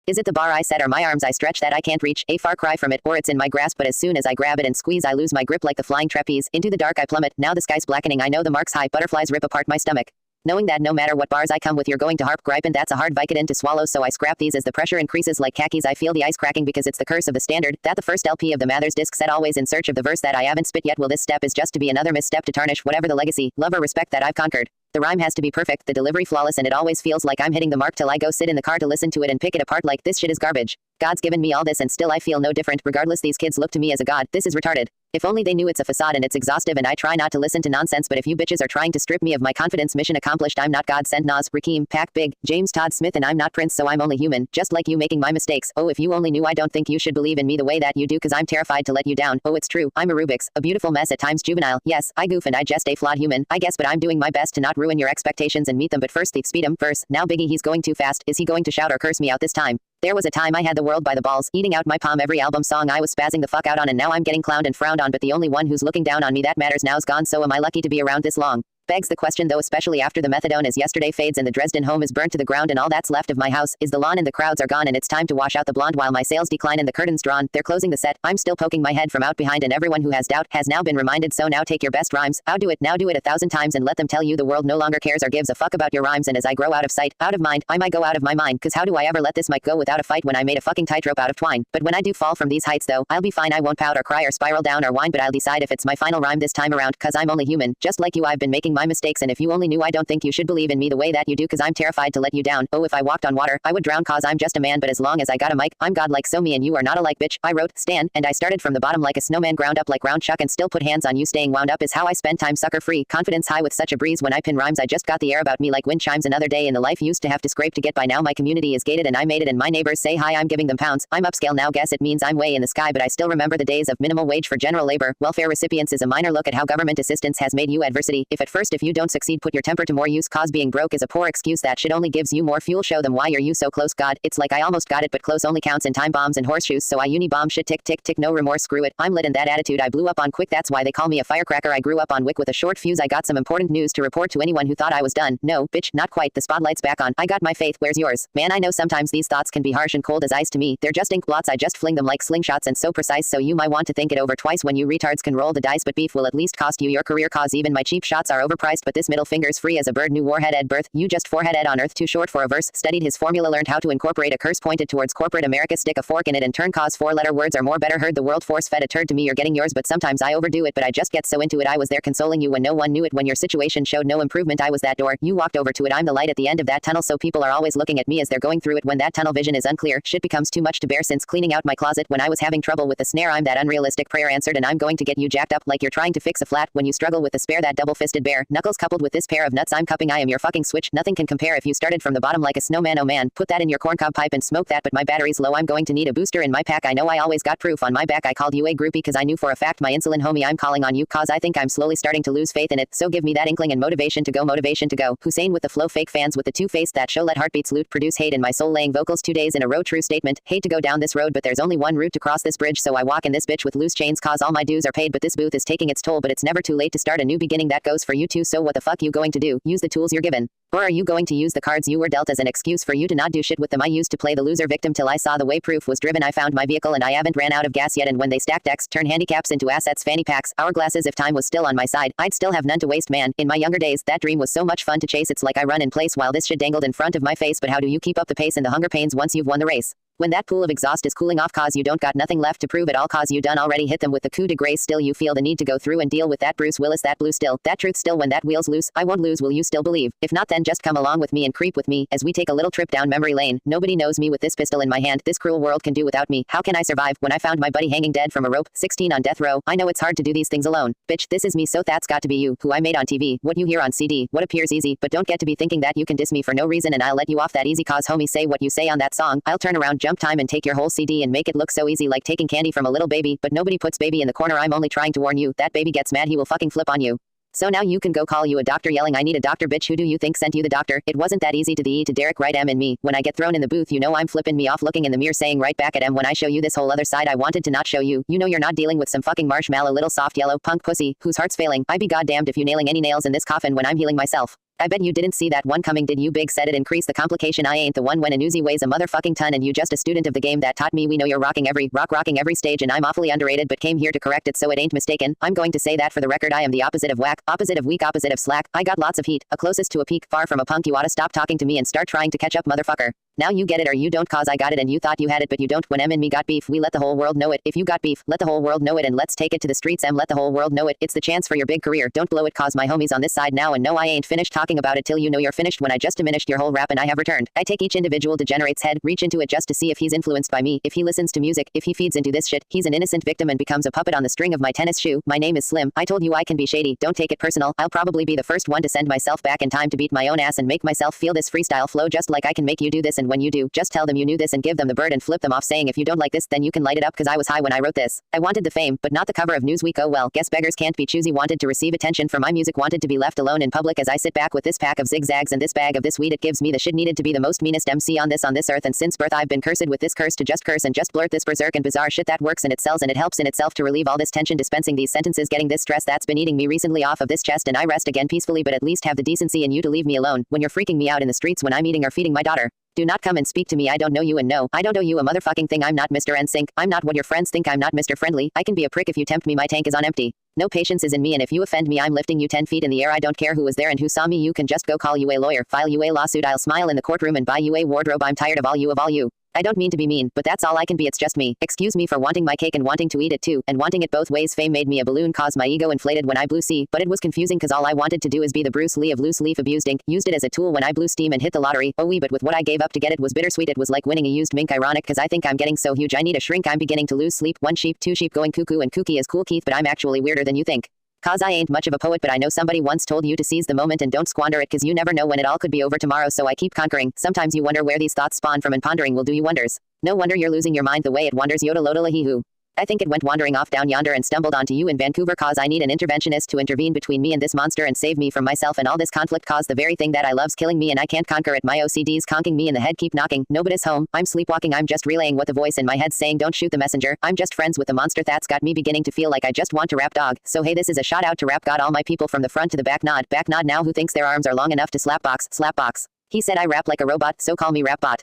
Is it the bar I set or my arms I stretch that I can't reach? A far cry from it, or it's in my grasp, but as soon as I grab it and squeeze I lose my grip like the flying trapeze. Into the dark I plummet, now the sky's blackening, I know the mark's high, butterflies rip apart my stomach. Knowing that no matter what bars I come with you're going to harp gripe and that's a hard Vicodin to swallow, so I scrap these as the pressure increases like khakis. I feel the ice cracking because it's the curse of the standard, that the first LP of the Mathers disc set, always in search of the verse that I haven't spit yet. Well, this step is just to be another misstep to tarnish whatever the legacy, love or respect that I've conquered. The rhyme has to be perfect, the delivery flawless, and it always feels like I'm hitting the mark till I go sit in the car to listen to it and pick it apart like this shit is garbage. God's given me all this and still I feel no different. Regardless, these kids look to me as a god. This is retarded. If only they knew it's a facade and it's exhaustive, and I try not to listen to nonsense, but if you bitches are trying to strip me of my confidence, mission accomplished. I'm not God sent. Nas, Rakim, Pac, Big, James Todd Smith, and I'm not Prince, so I'm only human, just like you, making my mistakes. Oh, if you only knew, I don't think you should believe in me the way that you do, cause I'm terrified to let you down. Oh, it's true, I'm a Rubik's, a beautiful mess at times, juvenile. Yes, I goof and I just a flawed human, I guess, but I'm doing my best to not ruin your expectations and meet them. But first the speed 'em verse. Now Biggie, he's going too fast. Is he going to shout or curse me out this time? There was a time I had the world by the balls, eating out my palm every album song I was spazzing the fuck out on, and now I'm getting clowned and frowned on, but the only one who's looking down on me that matters now's gone, so am I lucky to be around this long? Begs the question though, especially after the methadone as yesterday fades and the Dresden home is burnt to the ground and all that's left of my house is the lawn and the crowds are gone and it's time to wash out the blonde while my sales decline and the curtains drawn. They're closing the set. I'm still poking my head from out behind and everyone who has doubt has now been reminded, so now take your best rhymes. Do it, now do it 1,000 times and let them tell you the world no longer cares or gives a fuck about your rhymes. And as I grow out of sight, out of mind, I might go out of my mind, cause how do I ever let this mic go without a fight when I made a fucking tightrope out of twine? But when I do fall from these heights though, I'll be fine. I won't pout or cry or spiral down or whine, but I'll decide if it's my final rhyme this time around, cause I'm only human, just like you. I've been making my mistakes, and if you only knew, I don't think you should believe in me the way that you do, cause I'm terrified to let you down. Oh, if I walked on water, I would drown, cause I'm just a man, but as long as I got a mic, I'm godlike, so me and you are not alike, bitch. I wrote, stand, and I started from the bottom like a snowman, ground up like round chuck, and still put hands on you. Staying wound up is how I spend time, sucker free, confidence high with such a breeze when I pin rhymes. I just got the air about me like wind chimes. Another day in the life used to have to scrape to get by. Now my community is gated and I made it, and my neighbors say hi, I'm giving them pounds. I'm upscale now, guess it means I'm way in the sky, but I still remember the days of minimum wage for general labor. Welfare recipients is a minor look at how government assistance has made you adversity. If you don't succeed, put your temper to more use, cause being broke is a poor excuse. That shit only gives you more fuel. Show them why you're so close. God, it's like I almost got it, but close only counts in time bombs and horseshoes, so I uni bomb shit. Tick tick tick, no remorse, screw it, I'm lit, and that attitude I blew up on quick. That's why they call me a firecracker. I grew up on wick with a short fuse. I got some important news to report to anyone who thought I was done. No, bitch, not quite. The spotlight's back on. I got my faith, where's yours? Man, I know sometimes these thoughts can be harsh and cold as ice to me. They're just ink blots. I just fling them like slingshots and so precise, so you might want to think it over twice when you retards can roll the dice, but beef will at least cost you your career, cause even my cheap shots are overpriced, but this middle finger's free as a bird. New warhead at birth, you just forehead ed on earth, too short for a verse. Studied his formula, learned how to incorporate a curse pointed towards corporate America, stick a fork in it and turn, cause 4-letter words are more better. Heard the world force fed a turd to me. You're getting yours, but sometimes I overdo it, but I just get so into it. I was there consoling you when no one knew it, when your situation showed no improvement. I was that door, you walked over to it. I'm the light at the end of that tunnel, so people are always looking at me as they're going through it. When that tunnel vision is unclear, shit becomes too much to bear. Since cleaning out my closet when I was having trouble with the snare, I'm that unrealistic prayer answered, and I'm going to get you jacked up like you're trying to fix a flat when you struggle with the spare. That double-fisted bare knuckles coupled with this pair of nuts I'm cupping, I am your fucking switch. Nothing can compare. If you started from the bottom like a snowman, oh man, put that in your corncob pipe and smoke that, but my battery's low. I'm going to need a booster in my pack. I know I always got proof on my back. I called you a groupie cause I knew for a fact my insulin homie. I'm calling on you cause I think I'm slowly starting to lose faith in it, so give me that inkling and motivation to go, motivation to go. Hussein with the flow, fake fans with the two-face that show, let heartbeats loot, produce hate in my soul, laying vocals 2 days in a row. True statement, hate to go down this road, but there's only one route to cross this bridge, so I walk in this bitch with loose chains cause all my dues are paid, but this booth is taking its toll, but it's never too late to start a new beginning. That goes for you too, so what the fuck you going to do? Use the tools you're given? Or are you going to use the cards you were dealt as an excuse for you to not do shit with them? I used to play the loser victim till I saw the way proof was driven. I found my vehicle and I haven't ran out of gas yet, and when they stack decks, turn handicaps into assets, fanny packs, hourglasses. If time was still on my side, I'd still have none to waste, man. In my younger days, that dream was so much fun to chase. It's like I run in place while this shit dangled in front of my face, but how do you keep up the pace and the hunger pains once you've won the race? When that pool of exhaust is cooling off cause you don't got nothing left to prove it all, cause you done already hit them with the coup de grace, still you feel the need to go through and deal with that Bruce Willis, that blue still, that truth still. When that wheel's loose, I won't lose. Will you still believe? If not, then just come along with me and creep with me as we take a little trip down memory lane. Nobody knows me with this pistol in my hand. This cruel world can do without me. How can I survive when I found my buddy hanging dead from a rope, 16 on death row? I know it's hard to do these things alone. Bitch, this is me, so that's got to be you, who I made on TV, what you hear on CD, what appears easy, but don't get to be thinking that you can diss me for no reason and I'll let you off that easy, cause homie, say what you say on that song, I'll turn around, jump time and take your whole CD and make it look so easy, like taking candy from a little baby, but nobody puts baby in the corner. I'm only trying to warn you, that baby gets mad, he will fucking flip on you. So now you can go call you a doctor yelling, I need a doctor, bitch. Who do you think sent you the doctor? It wasn't that easy. To the E to Derek, right? M and me. When I get thrown in the booth, you know I'm flipping me off, looking in the mirror saying right back at M. When I show you this whole other side I wanted to not show you, you know you're not dealing with some fucking marshmallow little soft yellow punk pussy whose heart's failing. I be goddamned if you nailing any nails in this coffin when I'm healing myself. I bet you didn't see that one coming, did you? Big said it increase the complication. I ain't the one when an Uzi weighs a motherfucking ton and you just a student of the game that taught me we know you're rocking every stage and I'm awfully underrated but came here to correct it so it ain't mistaken. I'm going to say that for the record I am the opposite of whack, opposite of weak, opposite of slack. I got lots of heat, a closest to a peak, far from a punk. You oughta stop talking to me and start trying to catch up, motherfucker. Now you get it or you don't, cause I got it and you thought you had it but you don't. When Em and me got beef, we let the whole world know it. If you got beef, let the whole world know it and let's take it to the streets. Em, let the whole world know it. It's the chance for your big career. Don't blow it, cause my homies on this side now and no, I ain't finished talking about it till you know you're finished. When I just diminished your whole rap and I have returned. I take each individual degenerate's head, reach into it just to see if he's influenced by me, if he listens to music, if he feeds into this shit. He's an innocent victim and becomes a puppet on the string of my tennis shoe. My name is Slim. I told you I can be shady. Don't take it personal. I'll probably be the first one to send myself back in time to beat my own ass and make myself feel this freestyle flow just like I can make you do this. And when you do, just tell them you knew this and give them the bird and flip them off saying if you don't like this then you can light it up, cause I was high when I wrote this. I wanted the fame, but not the cover of Newsweek. Oh well, guess beggars can't be choosy. Wanted to receive attention from my music, wanted to be left alone in public as I sit back with this pack of zigzags and this bag of this weed. It gives me the shit needed to be the most meanest MC on this earth, and since birth I've been cursed with this curse to just curse and just blurt this berserk and bizarre shit that works and it sells and it helps in itself to relieve all this tension, dispensing these sentences, getting this stress that's been eating me recently off of this chest, and I rest again peacefully, but at least have the decency in you to leave me alone when you're freaking me out in the streets when I'm eating or feeding my daughter. Do not come and speak to me. I don't know you and no, I don't owe you a motherfucking thing. I'm not Mr. NSYNC. I'm not what your friends think. I'm not Mr. Friendly. I can be a prick if you tempt me. My tank is on empty. No patience is in me and if you offend me I'm lifting you 10 feet in the air. I don't care who was there and who saw me. You can just go call you a lawyer, file you a lawsuit. I'll smile in the courtroom and buy you a wardrobe. I'm tired of all you. I don't mean to be mean, but that's all I can be. It's just me. Excuse me for wanting my cake and wanting to eat it too, and wanting it both ways. Fame made me a balloon, caused my ego inflated when I blew C, but it was confusing cause all I wanted to do is be the Bruce Lee of loose leaf. Abused ink, used it as a tool when I blew steam and hit the lottery. Oh wee, but with what I gave up to get it was bittersweet. It was like winning a used mink. Ironic cause I think I'm getting so huge I need a shrink. I'm beginning to lose sleep. 1 sheep, 2 sheep going cuckoo, and kooky is cool Keith, but I'm actually weirder than you think. Cause I ain't much of a poet, but I know somebody once told you to seize the moment and don't squander it cause you never know when it all could be over tomorrow, so I keep conquering. Sometimes you wonder where these thoughts spawn from and pondering will do you wonders. No wonder you're losing your mind the way it wanders. Yoda lodala hee hoo. I think it went wandering off down yonder and stumbled onto you in Vancouver cause I need an interventionist to intervene between me and this monster and save me from myself and all this conflict cause the very thing that I love's killing me and I can't conquer it. My OCD's conking me in the head, keep knocking. Nobody's home. I'm sleepwalking. I'm just relaying what the voice in my head's saying. Don't shoot the messenger. I'm just friends with the monster that's got me beginning to feel like I just want to rap dog. So hey, this is a shout out to Rap God, all my people from the front to the back nod now who thinks their arms are long enough to slapbox. He said I rap like a robot, so call me Rapbot.